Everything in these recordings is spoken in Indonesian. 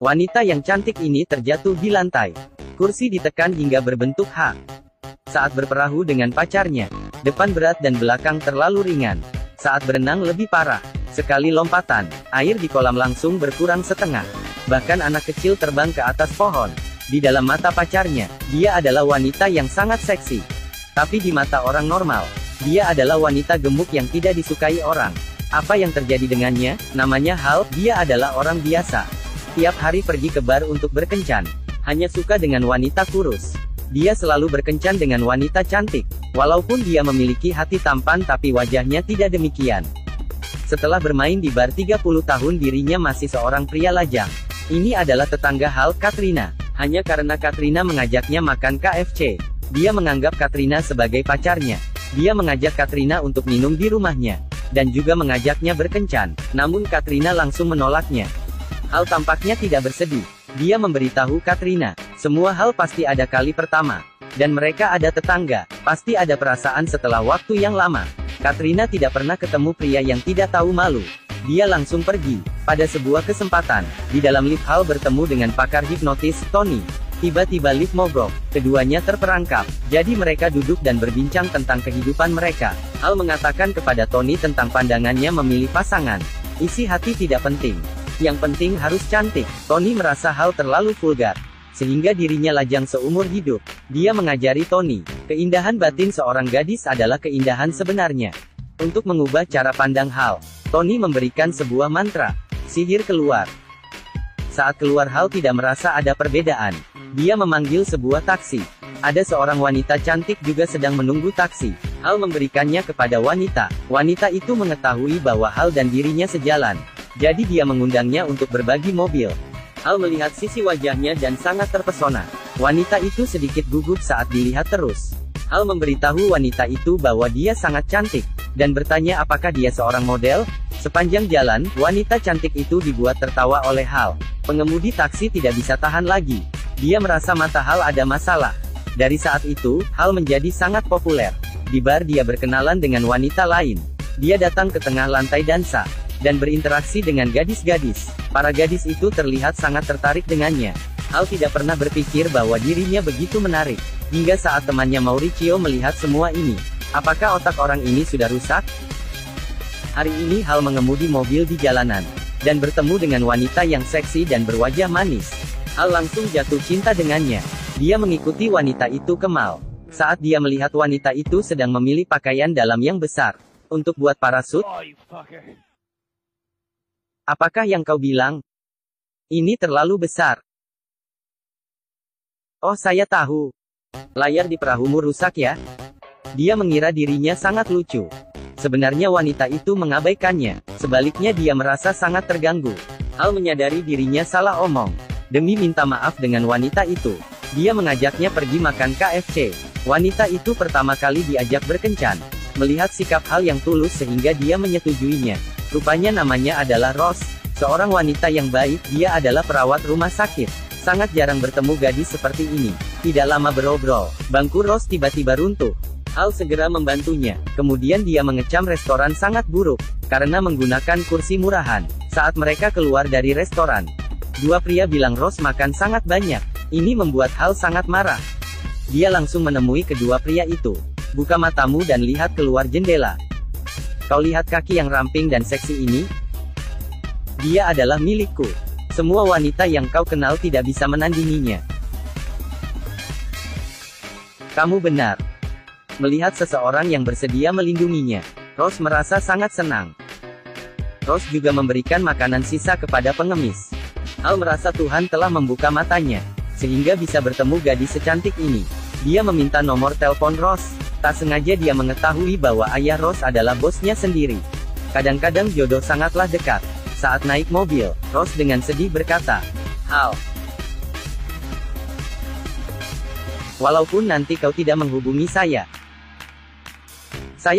Wanita yang cantik ini terjatuh di lantai. Kursi ditekan hingga berbentuk H. Saat berperahu dengan pacarnya, depan berat dan belakang terlalu ringan. Saat berenang lebih parah. Sekali lompatan, air di kolam langsung berkurang setengah. Bahkan anak kecil terbang ke atas pohon. Di dalam mata pacarnya, dia adalah wanita yang sangat seksi. Tapi di mata orang normal, dia adalah wanita gemuk yang tidak disukai orang. Apa yang terjadi dengannya? Namanya Hal, dia adalah orang biasa. Tiap hari pergi ke bar untuk berkencan. Hanya suka dengan wanita kurus. Dia selalu berkencan dengan wanita cantik. Walaupun dia memiliki hati tampan tapi wajahnya tidak demikian. Setelah bermain di bar 30 tahun dirinya masih seorang pria lajang. Ini adalah tetangga Hal, Katrina. Hanya karena Katrina mengajaknya makan KFC. Dia menganggap Katrina sebagai pacarnya. Dia mengajak Katrina untuk minum di rumahnya. Dan juga mengajaknya berkencan. Namun Katrina langsung menolaknya. Hal tampaknya tidak bersedih. Dia memberitahu Katrina, semua hal pasti ada kali pertama. Dan mereka ada tetangga, pasti ada perasaan setelah waktu yang lama. Katrina tidak pernah ketemu pria yang tidak tahu malu. Dia langsung pergi. Pada sebuah kesempatan, di dalam lift Hal bertemu dengan pakar hipnotis, Tony. Tiba-tiba lift mogok, keduanya terperangkap. Jadi mereka duduk dan berbincang tentang kehidupan mereka. Hal mengatakan kepada Tony tentang pandangannya memilih pasangan. Isi hati tidak penting. Yang penting harus cantik. Tony merasa Hal terlalu vulgar, sehingga dirinya lajang seumur hidup. Dia mengajari Tony, keindahan batin seorang gadis adalah keindahan sebenarnya. Untuk mengubah cara pandang Hal, Tony memberikan sebuah mantra, sihir keluar. Saat keluar Hal tidak merasa ada perbedaan. Dia memanggil sebuah taksi. Ada seorang wanita cantik juga sedang menunggu taksi. Hal memberikannya kepada wanita. Wanita itu mengetahui bahwa Hal dan dirinya sejalan. Jadi dia mengundangnya untuk berbagi mobil. Hal melihat sisi wajahnya dan sangat terpesona. Wanita itu sedikit gugup saat dilihat terus. Hal memberitahu wanita itu bahwa dia sangat cantik, dan bertanya apakah dia seorang model. Sepanjang jalan, wanita cantik itu dibuat tertawa oleh Hal. Pengemudi taksi tidak bisa tahan lagi. Dia merasa mata Hal ada masalah. Dari saat itu, Hal menjadi sangat populer. Di bar dia berkenalan dengan wanita lain. Dia datang ke tengah lantai dansa dan berinteraksi dengan gadis-gadis. Para gadis itu terlihat sangat tertarik dengannya. Hal tidak pernah berpikir bahwa dirinya begitu menarik. Hingga saat temannya Mauricio melihat semua ini. Apakah otak orang ini sudah rusak? Hari ini Hal mengemudi mobil di jalanan, dan bertemu dengan wanita yang seksi dan berwajah manis. Hal langsung jatuh cinta dengannya. Dia mengikuti wanita itu ke mall. Saat dia melihat wanita itu sedang memilih pakaian dalam yang besar. Untuk buat parasut. Apakah yang kau bilang? Ini terlalu besar. Oh, saya tahu. Layar di perahumu rusak ya? Dia mengira dirinya sangat lucu. Sebenarnya wanita itu mengabaikannya. Sebaliknya dia merasa sangat terganggu. Hal menyadari dirinya salah omong. Demi minta maaf dengan wanita itu, dia mengajaknya pergi makan KFC. Wanita itu pertama kali diajak berkencan. Melihat sikap Hal yang tulus sehingga dia menyetujuinya. Rupanya namanya adalah Rose, seorang wanita yang baik. Dia adalah perawat rumah sakit. Sangat jarang bertemu gadis seperti ini. Tidak lama berobrol, bangku Rose tiba-tiba runtuh. Hal segera membantunya. Kemudian dia mengecam restoran sangat buruk, karena menggunakan kursi murahan. Saat mereka keluar dari restoran, dua pria bilang Rose makan sangat banyak. Ini membuat Hal sangat marah. Dia langsung menemui kedua pria itu. Buka matamu dan lihat keluar jendela. Kau lihat kaki yang ramping dan seksi ini? Dia adalah milikku. Semua wanita yang kau kenal tidak bisa menandinginya. Kamu benar. Melihat seseorang yang bersedia melindunginya, Rose merasa sangat senang. Rose juga memberikan makanan sisa kepada pengemis. Hal merasa Tuhan telah membuka matanya, sehingga bisa bertemu gadis secantik ini. Dia meminta nomor telepon Rose. Tak sengaja dia mengetahui bahwa ayah Rose adalah bosnya sendiri. Kadang-kadang jodoh sangatlah dekat. Saat naik mobil, Rose dengan sedih berkata, Hal, walaupun nanti kau tidak menghubungi saya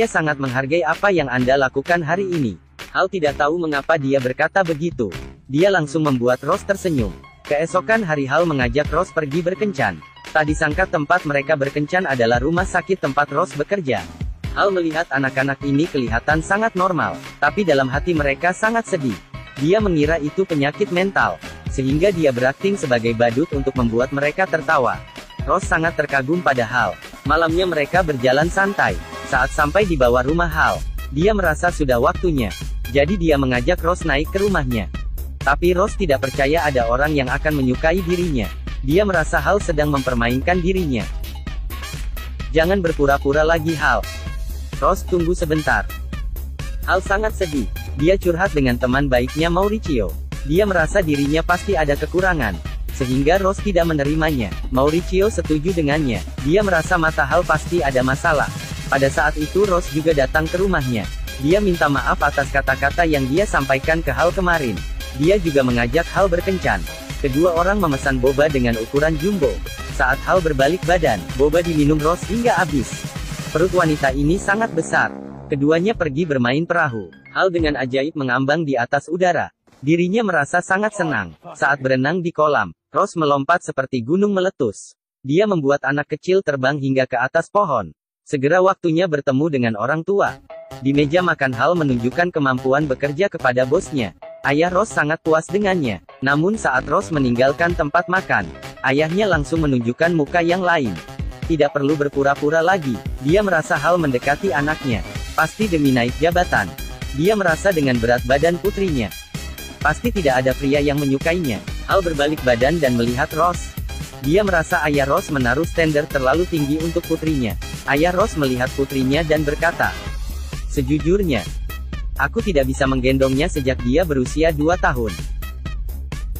sangat menghargai apa yang Anda lakukan hari ini. Hal tidak tahu mengapa dia berkata begitu. Dia langsung membuat Rose tersenyum. Keesokan hari Hal mengajak Rose pergi berkencan. Tak disangka tempat mereka berkencan adalah rumah sakit tempat Rose bekerja. Hal melihat anak-anak ini kelihatan sangat normal, tapi dalam hati mereka sangat sedih. Dia mengira itu penyakit mental. sehingga dia berakting sebagai badut untuk membuat mereka tertawa. Rose sangat terkagum pada Hal. Malamnya mereka berjalan santai. Saat sampai di bawah rumah Hal, dia merasa sudah waktunya. Jadi dia mengajak Rose naik ke rumahnya. Tapi Rose tidak percaya ada orang yang akan menyukai dirinya. Dia merasa Hal sedang mempermainkan dirinya. Jangan berpura-pura lagi Hal. Rose tunggu sebentar. Hal sangat sedih. Dia curhat dengan teman baiknya Mauricio. Dia merasa dirinya pasti ada kekurangan, sehingga Rose tidak menerimanya. Mauricio setuju dengannya. Dia merasa mata Hal pasti ada masalah. Pada saat itu Rose juga datang ke rumahnya. Dia minta maaf atas kata-kata yang dia sampaikan ke Hal kemarin. Dia juga mengajak Hal berkencan. Kedua orang memesan boba dengan ukuran jumbo. Saat Hal berbalik badan, boba diminum Rose hingga habis. Perut wanita ini sangat besar. Keduanya pergi bermain perahu. Hal dengan ajaib mengambang di atas udara. Dirinya merasa sangat senang. Saat berenang di kolam, Rose melompat seperti gunung meletus. Dia membuat anak kecil terbang hingga ke atas pohon. Segera waktunya bertemu dengan orang tua. Di meja makan Hal menunjukkan kemampuan bekerja kepada bosnya. Ayah Rose sangat puas dengannya. Namun saat Rose meninggalkan tempat makan, ayahnya langsung menunjukkan muka yang lain. Tidak perlu berpura-pura lagi. Dia merasa Hal mendekati anaknya. Pasti demi naik jabatan. Dia merasa dengan berat badan putrinya. Pasti tidak ada pria yang menyukainya. Hal berbalik badan dan melihat Rose. Dia merasa ayah Rose menaruh standar terlalu tinggi untuk putrinya. Ayah Rose melihat putrinya dan berkata, "Sejujurnya, aku tidak bisa menggendongnya sejak dia berusia 2 tahun."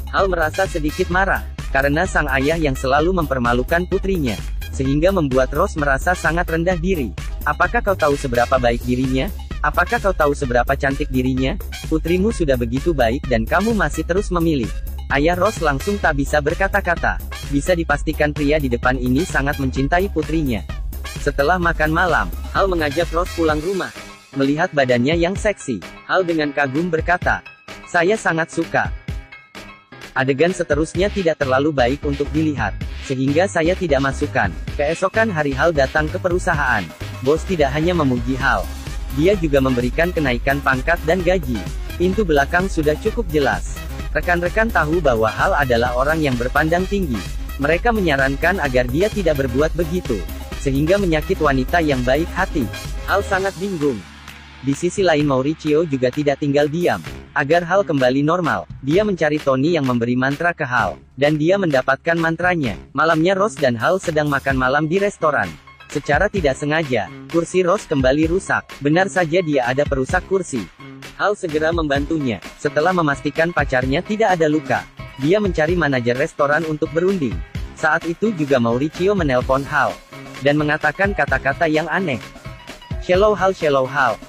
Hal merasa sedikit marah, karena sang ayah yang selalu mempermalukan putrinya, sehingga membuat Rose merasa sangat rendah diri. "Apakah kau tahu seberapa baik dirinya? Apakah kau tahu seberapa cantik dirinya? Putrimu sudah begitu baik dan kamu masih terus memilih." Ayah Rose langsung tak bisa berkata-kata. Bisa dipastikan pria di depan ini sangat mencintai putrinya. Setelah makan malam, Hal mengajak Rose pulang rumah. Melihat badannya yang seksi, Hal dengan kagum berkata, "Saya sangat suka." Adegan seterusnya tidak terlalu baik untuk dilihat, sehingga saya tidak masukkan. Keesokan hari Hal datang ke perusahaan. Bos tidak hanya memuji Hal, dia juga memberikan kenaikan pangkat dan gaji. Pintu belakang sudah cukup jelas. Rekan-rekan tahu bahwa Hal adalah orang yang berpandang tinggi. Mereka menyarankan agar dia tidak berbuat begitu, sehingga menyakit wanita yang baik hati. Hal sangat bingung. Di sisi lain Mauricio juga tidak tinggal diam. Agar Hal kembali normal, dia mencari Tony yang memberi mantra ke Hal, dan dia mendapatkan mantranya. Malamnya Rose dan Hal sedang makan malam di restoran. Secara tidak sengaja, kursi Rose kembali rusak. Benar saja dia ada perusak kursi. Hal segera membantunya. Setelah memastikan pacarnya tidak ada luka, dia mencari manajer restoran untuk berunding. Saat itu juga Mauricio menelpon Hal, dan mengatakan kata-kata yang aneh. Shallow Hal,"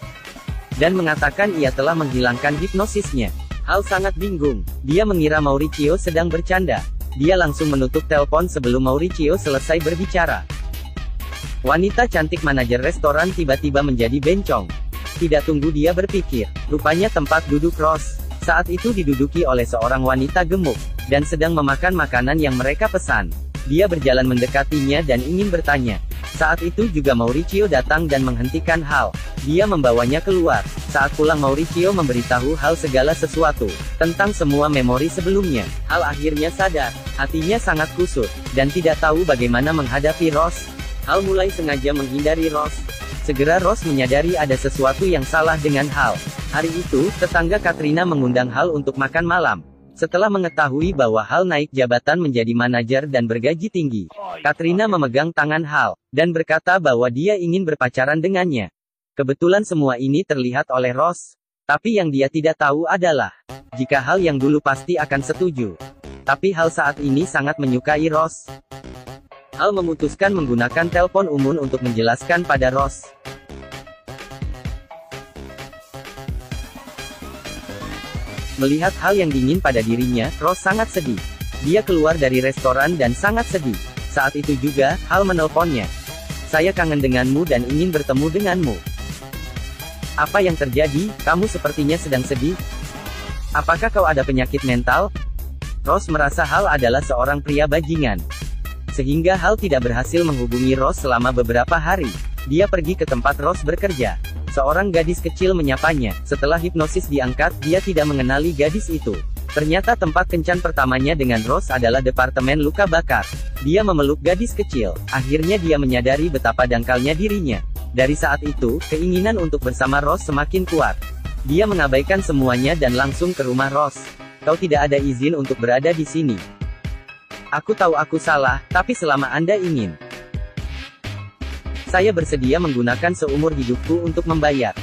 dan mengatakan ia telah menghilangkan hipnosisnya. Hal sangat bingung. Dia mengira Mauricio sedang bercanda. Dia langsung menutup telepon sebelum Mauricio selesai berbicara. Wanita cantik manajer restoran tiba-tiba menjadi bencong. Tidak tunggu dia berpikir, rupanya tempat duduk Rose saat itu diduduki oleh seorang wanita gemuk, dan sedang memakan makanan yang mereka pesan. Dia berjalan mendekatinya dan ingin bertanya. Saat itu juga Mauricio datang dan menghentikan Hal. Dia membawanya keluar. Saat pulang Mauricio memberitahu Hal segala sesuatu, tentang semua memori sebelumnya. Hal akhirnya sadar, hatinya sangat kusut, dan tidak tahu bagaimana menghadapi Rose. Hal mulai sengaja menghindari Rose. Segera Rose menyadari ada sesuatu yang salah dengan Hal. Hari itu, tetangga Katrina mengundang Hal untuk makan malam. Setelah mengetahui bahwa Hal naik jabatan menjadi manajer dan bergaji tinggi, Katrina memegang tangan Hal, dan berkata bahwa dia ingin berpacaran dengannya. Kebetulan semua ini terlihat oleh Rose. Tapi yang dia tidak tahu adalah, jika Hal yang dulu pasti akan setuju. Tapi Hal saat ini sangat menyukai Rose. Hal memutuskan menggunakan telepon umum untuk menjelaskan pada Rose. Melihat hal yang dingin pada dirinya, Rose sangat sedih. Dia keluar dari restoran dan sangat sedih. Saat itu juga, Hal menelponnya. "Saya kangen denganmu dan ingin bertemu denganmu." "Apa yang terjadi? Kamu sepertinya sedang sedih. Apakah kau ada penyakit mental?" Rose merasa Hal adalah seorang pria bajingan, sehingga Hal tidak berhasil menghubungi Rose selama beberapa hari. Dia pergi ke tempat Rose bekerja. Seorang gadis kecil menyapanya. Setelah hipnosis diangkat, dia tidak mengenali gadis itu. Ternyata tempat kencan pertamanya dengan Rose adalah departemen luka bakar. Dia memeluk gadis kecil. Akhirnya dia menyadari betapa dangkalnya dirinya. Dari saat itu, keinginan untuk bersama Rose semakin kuat. Dia mengabaikan semuanya dan langsung ke rumah Rose. Kau tidak ada izin untuk berada di sini. Aku tahu aku salah, tapi selama Anda ingin, saya bersedia menggunakan seumur hidupku untuk membayar.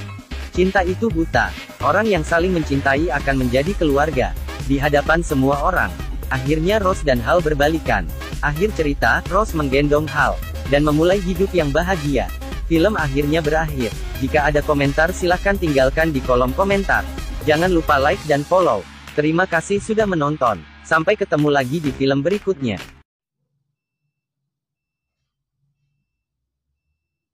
Cinta itu buta. Orang yang saling mencintai akan menjadi keluarga. Di hadapan semua orang. Akhirnya Rose dan Hal berbalikan. Akhir cerita, Rose menggendong Hal. Dan memulai hidup yang bahagia. Film akhirnya berakhir. Jika ada komentar silahkan tinggalkan di kolom komentar. Jangan lupa like dan follow. Terima kasih sudah menonton. Sampai ketemu lagi di film berikutnya.